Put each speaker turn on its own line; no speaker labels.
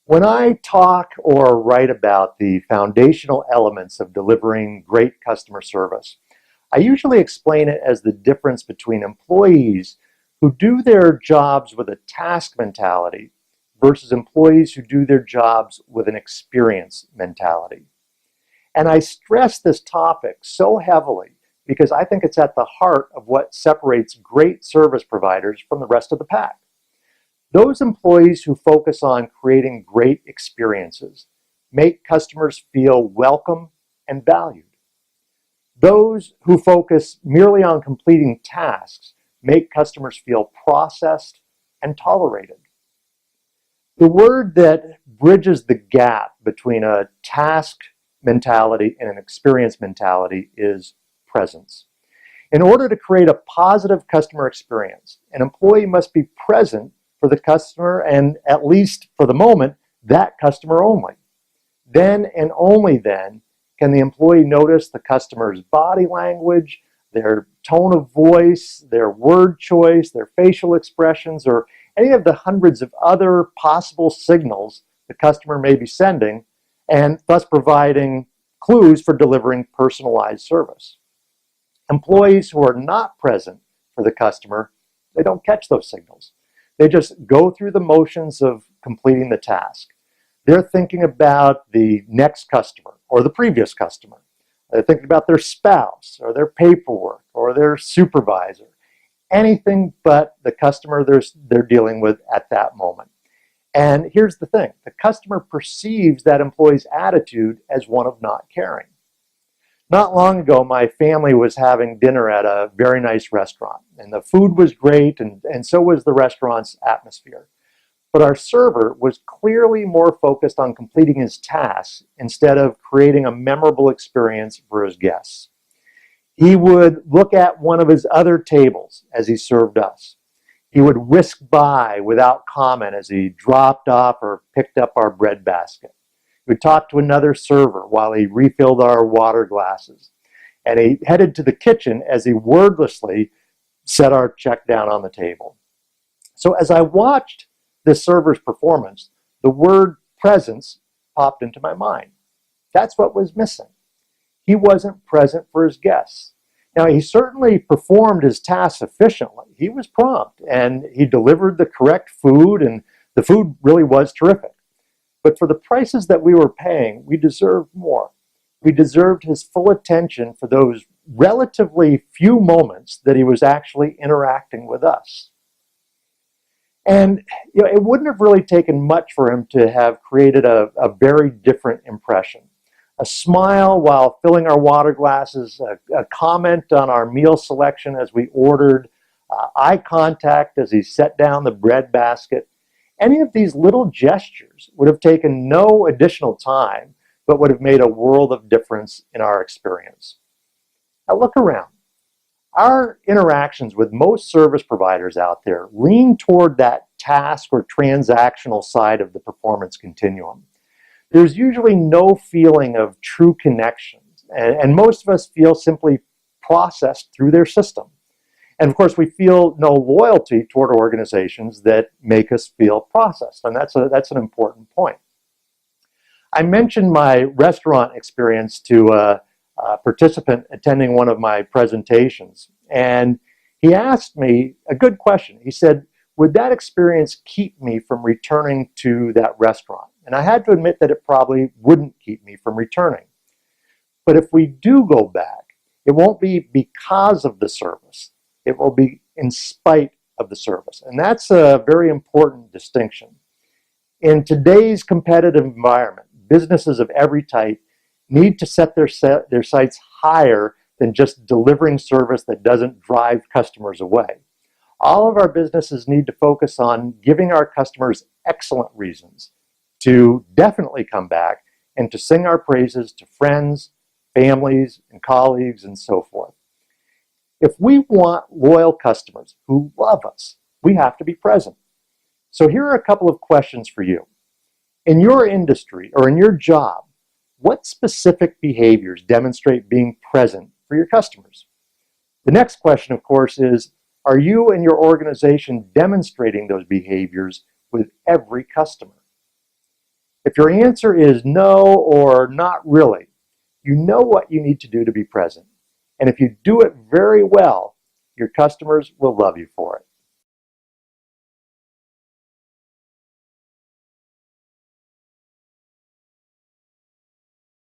When I talk or write about the foundational elements of delivering great customer service, I usually explain it as the difference between employees who do their jobs with a task mentality versus employees who do their jobs with an experience mentality. And I stress this topic so heavily because I think it's at the heart of what separates great service providers from the rest of the pack. Those employees who focus on creating great experiences make customers feel welcome and valued. Those who focus merely on completing tasks make customers feel processed and tolerated. The word that bridges the gap between a task mentality and an experience mentality is presence. In order to create a positive customer experience, an employee must be present for the customer, and at least for the moment, that customer only. Then and only then can the employee notice the customer's body language, their tone of voice, their word choice, their facial expressions, or any of the hundreds of other possible signals the customer may be sending, and thus providing clues for delivering personalized service. Employees who are not present for the customer, they don't catch those signals. They just go through the motions of completing the task. They're thinking about the next customer or the previous customer. They're thinking about their spouse or their paperwork or their supervisor. Anything but the customer they're dealing with at that moment. And here's the thing, the customer perceives that employee's attitude as one of not caring. Not long ago, my family was having dinner at a very nice restaurant, and the food was great, and so was the restaurant's atmosphere. But our server was clearly more focused on completing his tasks instead of creating a memorable experience for his guests. He would look at one of his other tables as he served us. He would whisk by without comment as he dropped off or picked up our bread basket. We talked to another server while he refilled our water glasses. And he headed to the kitchen as he wordlessly set our check down on the table. So as I watched this server's performance, the word presence popped into my mind. That's what was missing. He wasn't present for his guests. Now, he certainly performed his tasks efficiently. He was prompt and he delivered the correct food, and the food really was terrific. But for the prices that we were paying, we deserved more. We deserved his full attention for those relatively few moments that he was actually interacting with us. And it wouldn't have really taken much for him to have created a very different impression. A smile while filling our water glasses, a comment on our meal selection as we ordered, eye contact as he set down the bread basket. Any of these little gestures would have taken no additional time, but would have made a world of difference in our experience. Now look around. Our interactions with most service providers out there lean toward that task or transactional side of the performance continuum. There's usually no feeling of true connections, and most of us feel simply processed through their system. And of course, we feel no loyalty toward organizations that make us feel processed, and that's an important point. I mentioned my restaurant experience to a participant attending one of my presentations, and he asked me a good question. He said, would that experience keep me from returning to that restaurant? And I had to admit that it probably wouldn't keep me from returning. But if we do go back, it won't be because of the service. It will be in spite of the service. And that's a very important distinction. In today's competitive environment, businesses of every type need to set their sights higher than just delivering service that doesn't drive customers away. All of our businesses need to focus on giving our customers excellent reasons to definitely come back and to sing our praises to friends, families, and colleagues, and so forth. If we want loyal customers who love us, we have to be present. So here are a couple of questions for you. In your industry or in your job, what specific behaviors demonstrate being present for your customers? The next question, of course, is, are you and your organization demonstrating those behaviors with every customer? If your answer is no or not really, you know what you need to do to be present. And if you do it very well, your customers will love you for it.